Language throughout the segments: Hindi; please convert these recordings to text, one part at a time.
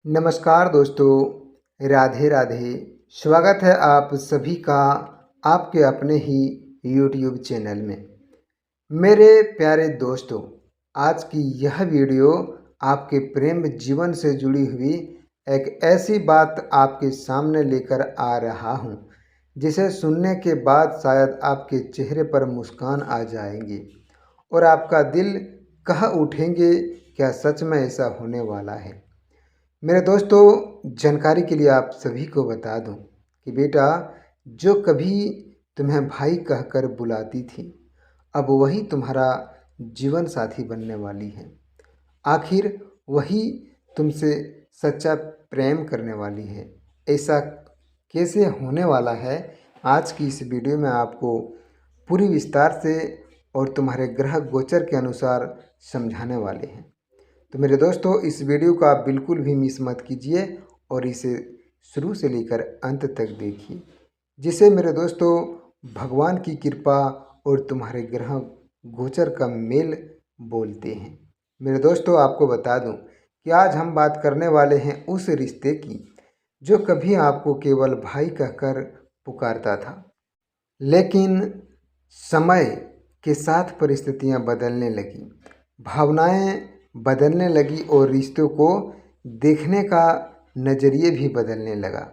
नमस्कार दोस्तों, राधे राधे। स्वागत है आप सभी का आपके अपने ही यूट्यूब चैनल में। मेरे प्यारे दोस्तों, आज की यह वीडियो आपके प्रेम जीवन से जुड़ी हुई एक ऐसी बात आपके सामने लेकर आ रहा हूँ जिसे सुनने के बाद शायद आपके चेहरे पर मुस्कान आ जाएंगे और आपका दिल कह उठेंगे, क्या सच में ऐसा होने वाला है। मेरे दोस्तों, जानकारी के लिए आप सभी को बता दूं कि बेटा, जो कभी तुम्हें भाई कहकर बुलाती थी, अब वही तुम्हारा जीवन साथी बनने वाली है। आखिर वही तुमसे सच्चा प्रेम करने वाली है। ऐसा कैसे होने वाला है, आज की इस वीडियो में आपको पूरी विस्तार से और तुम्हारे ग्रह गोचर के अनुसार समझाने वाले हैं। तो मेरे दोस्तों, इस वीडियो को आप बिल्कुल भी मिस मत कीजिए और इसे शुरू से लेकर अंत तक देखिए, जिसे मेरे दोस्तों भगवान की कृपा और तुम्हारे ग्रह गोचर का मेल बोलते हैं। मेरे दोस्तों, आपको बता दूं कि आज हम बात करने वाले हैं उस रिश्ते की जो कभी आपको केवल भाई कहकर पुकारता था, लेकिन समय के साथ परिस्थितियां बदलने लगी, भावनाएं बदलने लगी और रिश्तों को देखने का नज़रिए भी बदलने लगा।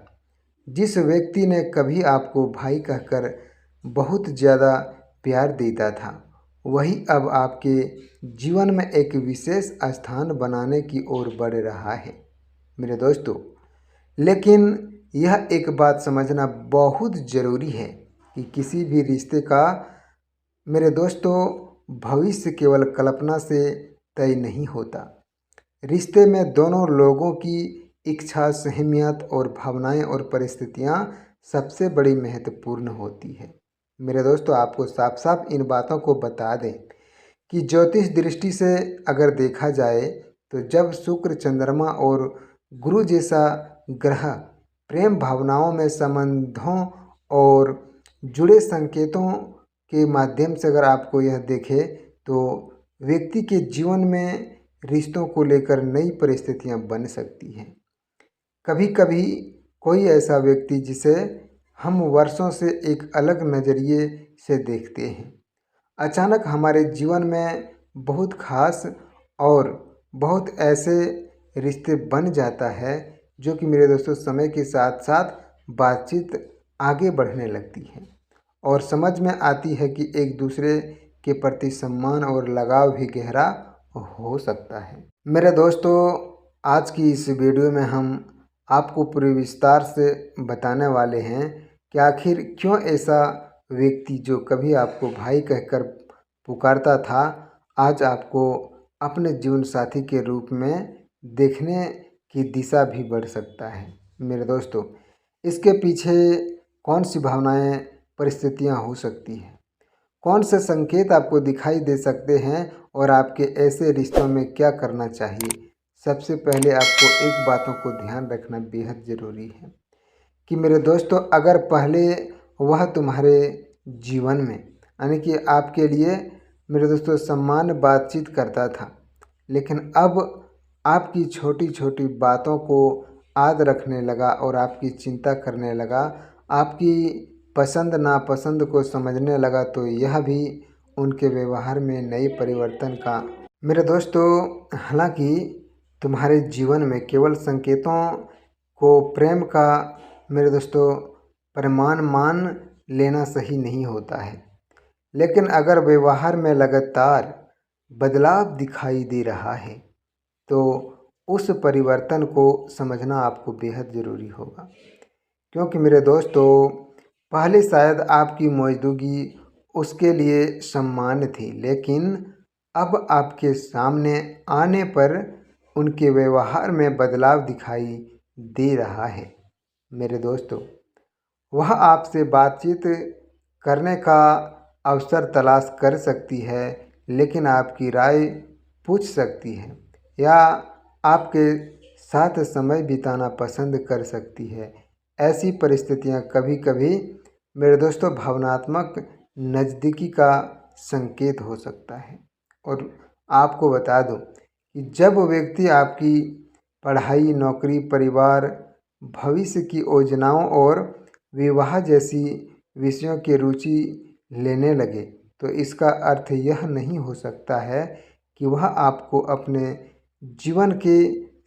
जिस व्यक्ति ने कभी आपको भाई कहकर बहुत ज़्यादा प्यार देता था, वही अब आपके जीवन में एक विशेष स्थान बनाने की ओर बढ़ रहा है मेरे दोस्तों। लेकिन यह एक बात समझना बहुत ज़रूरी है कि किसी भी रिश्ते का मेरे दोस्तों भविष्य केवल कल्पना से तय नहीं होता। रिश्ते में दोनों लोगों की इच्छा, सहमियत और भावनाएं और परिस्थितियां सबसे बड़ी महत्वपूर्ण होती है। मेरे दोस्तों, आपको साफ साफ इन बातों को बता दें कि ज्योतिष दृष्टि से अगर देखा जाए तो जब शुक्र, चंद्रमा और गुरु जैसा ग्रह प्रेम भावनाओं में संबंधों और जुड़े संकेतों के माध्यम से अगर आपको यह देखे तो व्यक्ति के जीवन में रिश्तों को लेकर नई परिस्थितियां बन सकती हैं। कभी कभी कोई ऐसा व्यक्ति जिसे हम वर्षों से एक अलग नज़रिए से देखते हैं, अचानक हमारे जीवन में बहुत खास और बहुत ऐसे रिश्ते बन जाता है जो कि मेरे दोस्तों समय के साथ साथ बातचीत आगे बढ़ने लगती है और समझ में आती है कि एक दूसरे के प्रति सम्मान और लगाव भी गहरा हो सकता है। मेरे दोस्तों, आज की इस वीडियो में हम आपको पूरे विस्तार से बताने वाले हैं कि आखिर क्यों ऐसा व्यक्ति जो कभी आपको भाई कहकर पुकारता था, आज आपको अपने जीवन साथी के रूप में देखने की दिशा भी बढ़ सकता है। मेरे दोस्तों, इसके पीछे कौन सी भावनाएं, परिस्थितियां हो सकती हैं, कौन से संकेत आपको दिखाई दे सकते हैं और आपके ऐसे रिश्तों में क्या करना चाहिए। सबसे पहले आपको एक बातों को ध्यान रखना बेहद ज़रूरी है कि मेरे दोस्तों, अगर पहले वह तुम्हारे जीवन में यानी कि आपके लिए मेरे दोस्तों सम्मान बातचीत करता था, लेकिन अब आपकी छोटी छोटी बातों को याद रखने लगा और आपकी चिंता करने लगा, आपकी पसंद नापसंद को समझने लगा, तो यह भी उनके व्यवहार में नई परिवर्तन का मेरे दोस्तों, हालांकि तुम्हारे जीवन में केवल संकेतों को प्रेम का मेरे दोस्तों परिमाण मान लेना सही नहीं होता है, लेकिन अगर व्यवहार में लगातार बदलाव दिखाई दे रहा है तो उस परिवर्तन को समझना आपको बेहद ज़रूरी होगा। क्योंकि मेरे दोस्तों, पहले शायद आपकी मौजूदगी उसके लिए सम्मान थी, लेकिन अब आपके सामने आने पर उनके व्यवहार में बदलाव दिखाई दे रहा है। मेरे दोस्तों, वह आपसे बातचीत करने का अवसर तलाश कर सकती है, लेकिन आपकी राय पूछ सकती है या आपके साथ समय बिताना पसंद कर सकती है। ऐसी परिस्थितियां कभी कभी मेरे दोस्तों भावनात्मक नज़दीकी का संकेत हो सकता है। और आपको बता दूं कि जब व्यक्ति आपकी पढ़ाई, नौकरी, परिवार, भविष्य की योजनाओं और विवाह जैसी विषयों की रुचि लेने लगे, तो इसका अर्थ यह नहीं हो सकता है कि वह आपको अपने जीवन के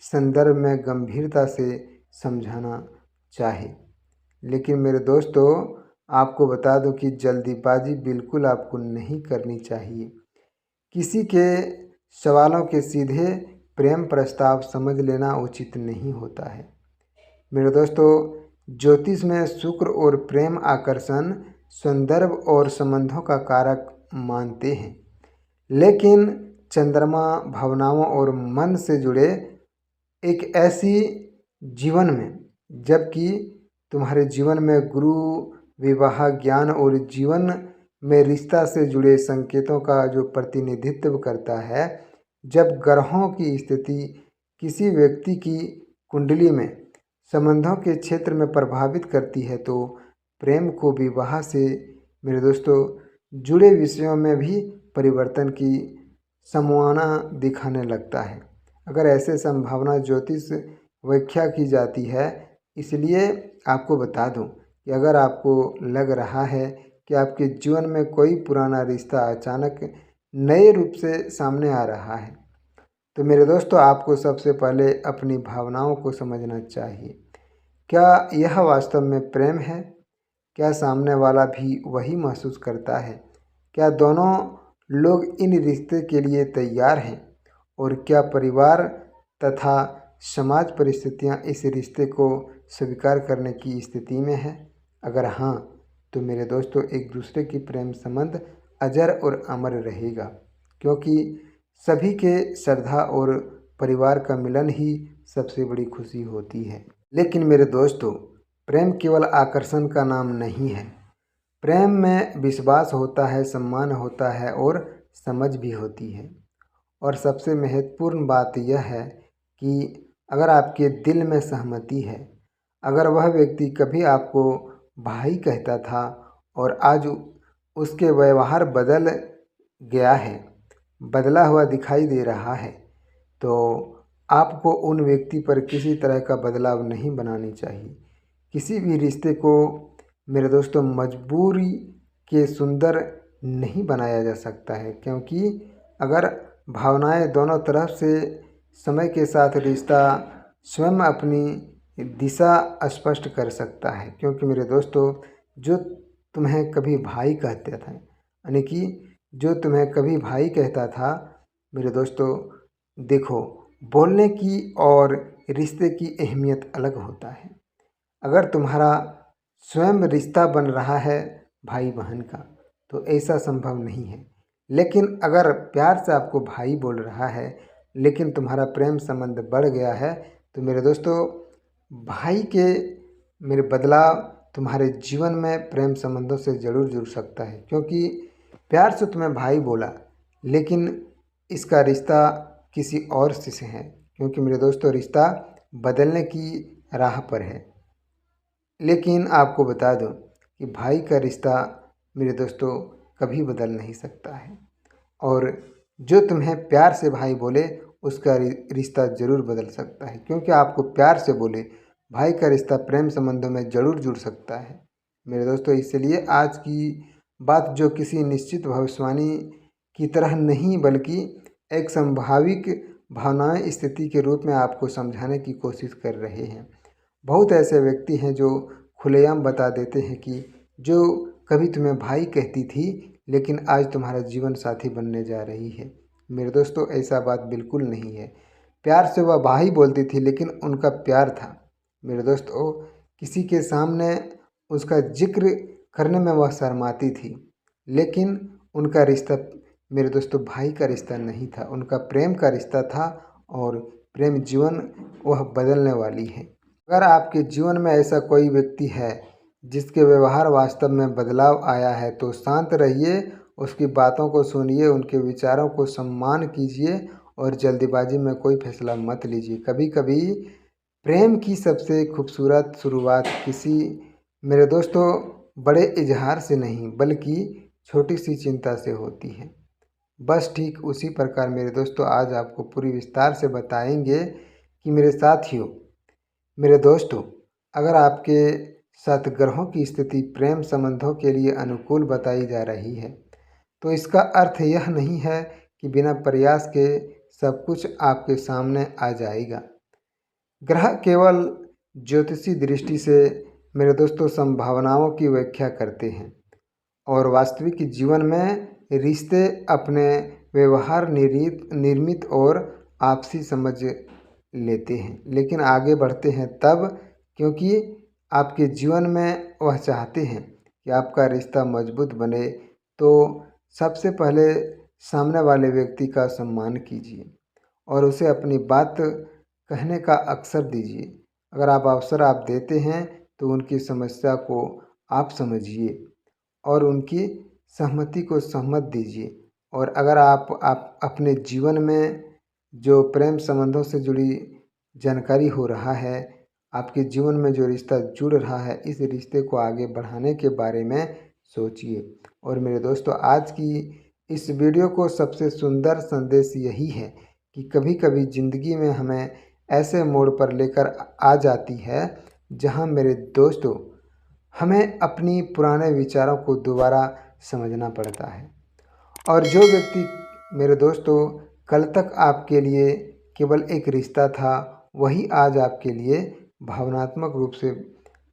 संदर्भ में गंभीरता से समझाना चाहे। लेकिन मेरे दोस्तों, आपको बता दूं कि जल्दीबाजी बिल्कुल आपको नहीं करनी चाहिए। किसी के सवालों के सीधे प्रेम प्रस्ताव समझ लेना उचित नहीं होता है। मेरे दोस्तों, ज्योतिष में शुक्र और प्रेम आकर्षण, संदर्भ और संबंधों का कारक मानते हैं, लेकिन चंद्रमा भावनाओं और मन से जुड़े एक ऐसी जीवन में, जबकि तुम्हारे जीवन में गुरु, विवाह, ज्ञान और जीवन में रिश्ता से जुड़े संकेतों का जो प्रतिनिधित्व करता है। जब ग्रहों की स्थिति किसी व्यक्ति की कुंडली में संबंधों के क्षेत्र में प्रभावित करती है, तो प्रेम को विवाह से मेरे दोस्तों जुड़े विषयों में भी परिवर्तन की संभावना दिखाने लगता है। अगर ऐसे संभावना ज्योतिष व्याख्या की जाती है। इसलिए आपको बता दूं कि अगर आपको लग रहा है कि आपके जीवन में कोई पुराना रिश्ता अचानक नए रूप से सामने आ रहा है, तो मेरे दोस्तों आपको सबसे पहले अपनी भावनाओं को समझना चाहिए। क्या यह वास्तव में प्रेम है? क्या सामने वाला भी वही महसूस करता है? क्या दोनों लोग इन रिश्ते के लिए तैयार हैं? और क्या परिवार तथा समाज परिस्थितियां इस रिश्ते को स्वीकार करने की स्थिति में है? अगर हाँ, तो मेरे दोस्तों एक दूसरे की प्रेम संबंध अजर और अमर रहेगा, क्योंकि सभी के श्रद्धा और परिवार का मिलन ही सबसे बड़ी खुशी होती है। लेकिन मेरे दोस्तों, प्रेम केवल आकर्षण का नाम नहीं है। प्रेम में विश्वास होता है, सम्मान होता है और समझ भी होती है। और सबसे महत्वपूर्ण बात यह है कि अगर आपके दिल में सहमति है, अगर वह व्यक्ति कभी आपको भाई कहता था और आज उसके व्यवहार बदल गया है, बदला हुआ दिखाई दे रहा है, तो आपको उन व्यक्ति पर किसी तरह का बदलाव नहीं बनानी चाहिए। किसी भी रिश्ते को मेरे दोस्तों मजबूरी के सुंदर नहीं बनाया जा सकता है, क्योंकि अगर भावनाएं दोनों तरफ से समय के साथ रिश्ता स्वयं अपनी दिशा स्पष्ट कर सकता है। क्योंकि मेरे दोस्तों, जो तुम्हें कभी भाई कहते थे, यानी कि जो तुम्हें कभी भाई कहता था, मेरे दोस्तों देखो, बोलने की और रिश्ते की अहमियत अलग होता है। अगर तुम्हारा स्वयं रिश्ता बन रहा है भाई बहन का, तो ऐसा संभव नहीं है। लेकिन अगर प्यार से आपको भाई बोल रहा है, लेकिन तुम्हारा प्रेम संबंध बढ़ गया है, तो मेरे दोस्तों भाई के मेरे बदलाव तुम्हारे जीवन में प्रेम संबंधों से ज़रूर जुड़ सकता है। क्योंकि प्यार से तुम्हें भाई बोला, लेकिन इसका रिश्ता किसी और से है, क्योंकि मेरे दोस्तों रिश्ता बदलने की राह पर है। लेकिन आपको बता दूं कि भाई का रिश्ता मेरे दोस्तों कभी बदल नहीं सकता है। और जो तुम्हें प्यार से भाई बोले, उसका रिश्ता ज़रूर बदल सकता है। क्योंकि आपको प्यार से बोले, भाई का रिश्ता प्रेम संबंधों में ज़रूर जुड़ सकता है मेरे दोस्तों। इसलिए आज की बात जो किसी निश्चित भविष्यवाणी की तरह नहीं, बल्कि एक संभाविक भावनाएं स्थिति के रूप में आपको समझाने की कोशिश कर रहे हैं। बहुत ऐसे व्यक्ति हैं जो खुलेआम बता देते हैं कि जो कभी तुम्हें भाई कहती थी, लेकिन आज तुम्हारा जीवन साथी बनने जा रही है। मेरे दोस्तों ऐसा बात बिल्कुल नहीं है। प्यार से वह भाई बोलती थी, लेकिन उनका प्यार था मेरे दोस्तों, किसी के सामने उसका जिक्र करने में वह शर्माती थी। लेकिन उनका रिश्ता मेरे दोस्तों भाई का रिश्ता नहीं था, उनका प्रेम का रिश्ता था। और प्रेम जीवन वह बदलने वाली है। अगर आपके जीवन में ऐसा कोई व्यक्ति है जिसके व्यवहार वास्तव में बदलाव आया है, तो शांत रहिए, उसकी बातों को सुनिए, उनके विचारों को सम्मान कीजिए और जल्दीबाजी में कोई फैसला मत लीजिए। कभी कभी प्रेम की सबसे खूबसूरत शुरुआत किसी मेरे दोस्तों बड़े इजहार से नहीं, बल्कि छोटी सी चिंता से होती है। बस ठीक उसी प्रकार मेरे दोस्तों आज आपको पूरी विस्तार से बताएंगे कि मेरे साथियों, मेरे दोस्तों, अगर आपके साथ ग्रहों की स्थिति प्रेम संबंधों के लिए अनुकूल बताई जा रही है, तो इसका अर्थ यह नहीं है कि बिना प्रयास के सब कुछ आपके सामने आ जाएगा। ग्रह केवल ज्योतिषी दृष्टि से मेरे दोस्तों संभावनाओं की व्याख्या करते हैं और वास्तविक जीवन में रिश्ते अपने व्यवहार निर्मित और आपसी समझ लेते हैं, लेकिन आगे बढ़ते हैं तब क्योंकि आपके जीवन में वह चाहते हैं कि आपका रिश्ता मजबूत बने। तो सबसे पहले सामने वाले व्यक्ति का सम्मान कीजिए और उसे अपनी बात कहने का अवसर दीजिए। अगर अवसर आप देते हैं तो उनकी समस्या को आप समझिए और उनकी सहमति को सहमत दीजिए। और अगर आप अपने जीवन में जो प्रेम संबंधों से जुड़ी जानकारी हो रहा है, आपके जीवन में जो रिश्ता जुड़ रहा है, इस रिश्ते को आगे बढ़ाने के बारे में सोचिए। और मेरे दोस्तों, आज की इस वीडियो को सबसे सुंदर संदेश यही है कि कभी कभी ज़िंदगी में हमें ऐसे मोड़ पर लेकर आ जाती है जहां मेरे दोस्तों हमें अपनी पुराने विचारों को दोबारा समझना पड़ता है। और जो व्यक्ति मेरे दोस्तों कल तक आपके लिए केवल एक रिश्ता था, वही आज आपके लिए भावनात्मक रूप से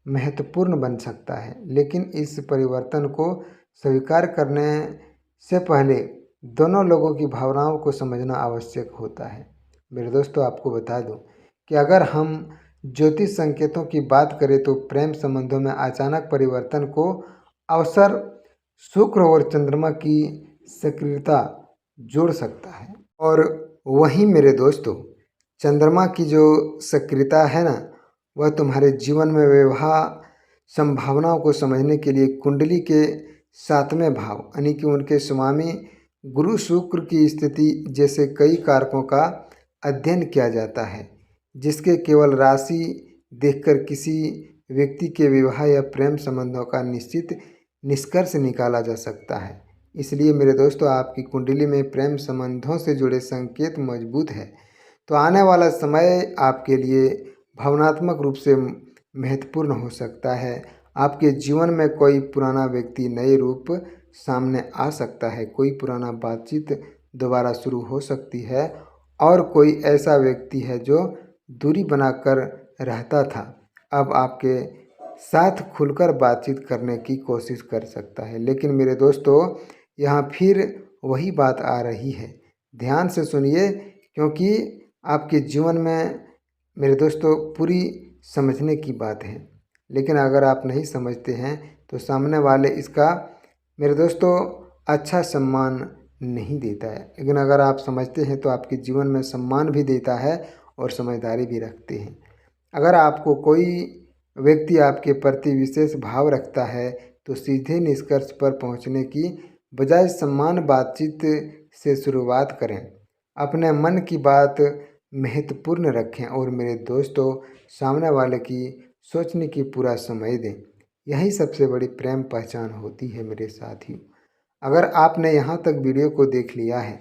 महत्वपूर्ण बन सकता है। लेकिन इस परिवर्तन को स्वीकार करने से पहले दोनों लोगों की भावनाओं को समझना आवश्यक होता है। मेरे दोस्तों, आपको बता दूं कि अगर हम ज्योतिष संकेतों की बात करें तो प्रेम संबंधों में अचानक परिवर्तन को अवसर शुक्र और चंद्रमा की सक्रियता जोड़ सकता है। और वहीं मेरे दोस्तों, चंद्रमा की जो सक्रियता है ना, वह तुम्हारे जीवन में विवाह संभावनाओं को समझने के लिए कुंडली के 7वें भाव यानी कि उनके स्वामी गुरु शुक्र की स्थिति जैसे कई कारकों का अध्ययन किया जाता है, जिसके केवल राशि देखकर किसी व्यक्ति के विवाह या प्रेम संबंधों का निश्चित निष्कर्ष निकाला जा सकता है। इसलिए मेरे दोस्तों, आपकी कुंडली में प्रेम संबंधों से जुड़े संकेत मजबूत है तो आने वाला समय आपके लिए भावनात्मक रूप से महत्वपूर्ण हो सकता है। आपके जीवन में कोई पुराना व्यक्ति नए रूप सामने आ सकता है, कोई पुराना बातचीत दोबारा शुरू हो सकती है और कोई ऐसा व्यक्ति है जो दूरी बनाकर रहता था, अब आपके साथ खुलकर बातचीत करने की कोशिश कर सकता है। लेकिन मेरे दोस्तों, यहाँ फिर वही बात आ रही है, ध्यान से सुनिए, क्योंकि आपके जीवन में मेरे दोस्तों पूरी समझने की बात है। लेकिन अगर आप नहीं समझते हैं तो सामने वाले इसका मेरे दोस्तों अच्छा सम्मान नहीं देता है। लेकिन अगर आप समझते हैं तो आपके जीवन में सम्मान भी देता है और समझदारी भी रखते हैं। अगर आपको कोई व्यक्ति आपके प्रति विशेष भाव रखता है तो सीधे निष्कर्ष पर पहुंचने की बजाय सम्मान बातचीत से शुरुआत करें। अपने मन की बात महत्वपूर्ण रखें और मेरे दोस्तों सामने वाले की सोचने की पूरा समय दें। यही सबसे बड़ी प्रेम पहचान होती है मेरे साथियों। अगर आपने यहाँ तक वीडियो को देख लिया है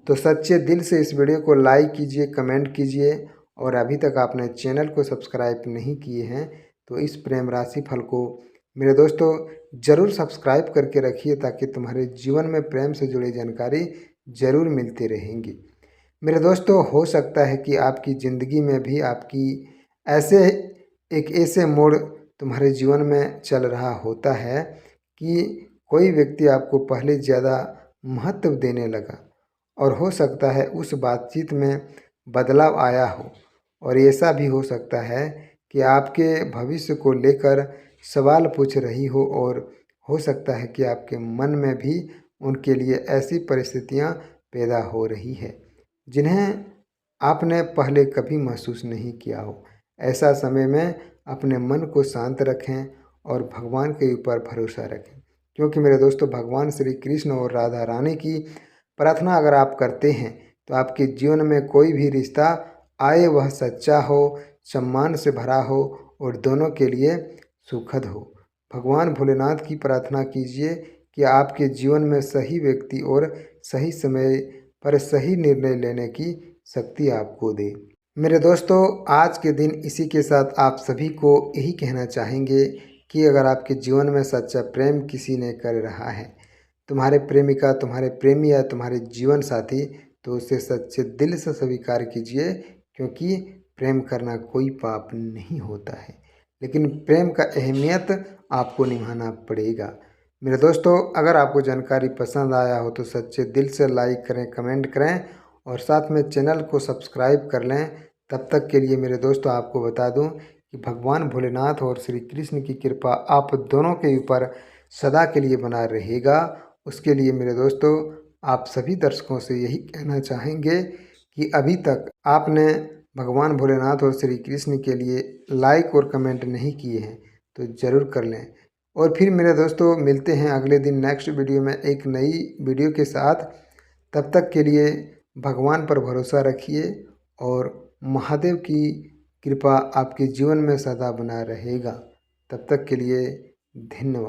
तो सच्चे दिल से इस वीडियो को लाइक कीजिए, कमेंट कीजिए और अभी तक आपने चैनल को सब्सक्राइब नहीं किए हैं तो इस प्रेम राशि फल को मेरे दोस्तों ज़रूर सब्सक्राइब करके रखिए ताकि तुम्हारे जीवन में प्रेम से जुड़ी जानकारी ज़रूर मिलती रहेंगी। मेरे दोस्तों, हो सकता है कि आपकी ज़िंदगी में भी आपकी ऐसे मोड़ तुम्हारे जीवन में चल रहा होता है कि कोई व्यक्ति आपको पहले ज़्यादा महत्व देने लगा और हो सकता है उस बातचीत में बदलाव आया हो। और ऐसा भी हो सकता है कि आपके भविष्य को लेकर सवाल पूछ रही हो और हो सकता है कि आपके मन में भी उनके लिए ऐसी परिस्थितियां पैदा हो रही है जिन्हें आपने पहले कभी महसूस नहीं किया हो। ऐसा समय में अपने मन को शांत रखें और भगवान के ऊपर भरोसा रखें, क्योंकि मेरे दोस्तों भगवान श्री कृष्ण और राधा रानी की प्रार्थना अगर आप करते हैं तो आपके जीवन में कोई भी रिश्ता आए वह सच्चा हो, सम्मान से भरा हो और दोनों के लिए सुखद हो। भगवान भोलेनाथ की प्रार्थना कीजिए कि आपके जीवन में सही व्यक्ति और सही समय पर सही निर्णय लेने की शक्ति आपको दे। मेरे दोस्तों, आज के दिन इसी के साथ आप सभी को यही कहना चाहेंगे कि अगर आपके जीवन में सच्चा प्रेम किसी ने कर रहा है, तुम्हारे प्रेमिका, तुम्हारे प्रेमी या तुम्हारे जीवन साथी, तो उसे सच्चे दिल से स्वीकार कीजिए, क्योंकि प्रेम करना कोई पाप नहीं होता है, लेकिन प्रेम का अहमियत आपको निभाना पड़ेगा। मेरे दोस्तों, अगर आपको जानकारी पसंद आया हो तो सच्चे दिल से लाइक करें, कमेंट करें और साथ में चैनल को सब्सक्राइब कर लें। तब तक के लिए मेरे दोस्तों, आपको बता दूं कि भगवान भोलेनाथ और श्री कृष्ण की कृपा आप दोनों के ऊपर सदा के लिए बना रहेगा। उसके लिए मेरे दोस्तों, आप सभी दर्शकों से यही कहना चाहेंगे कि अभी तक आपने भगवान भोलेनाथ और श्री कृष्ण के लिए लाइक और कमेंट नहीं किए हैं तो ज़रूर कर लें। और फिर मेरे दोस्तों, मिलते हैं अगले दिन नेक्स्ट वीडियो में एक नई वीडियो के साथ। तब तक के लिए भगवान पर भरोसा रखिए और महादेव की कृपा आपके जीवन में सदा बना रहेगा। तब तक के लिए धन्यवाद।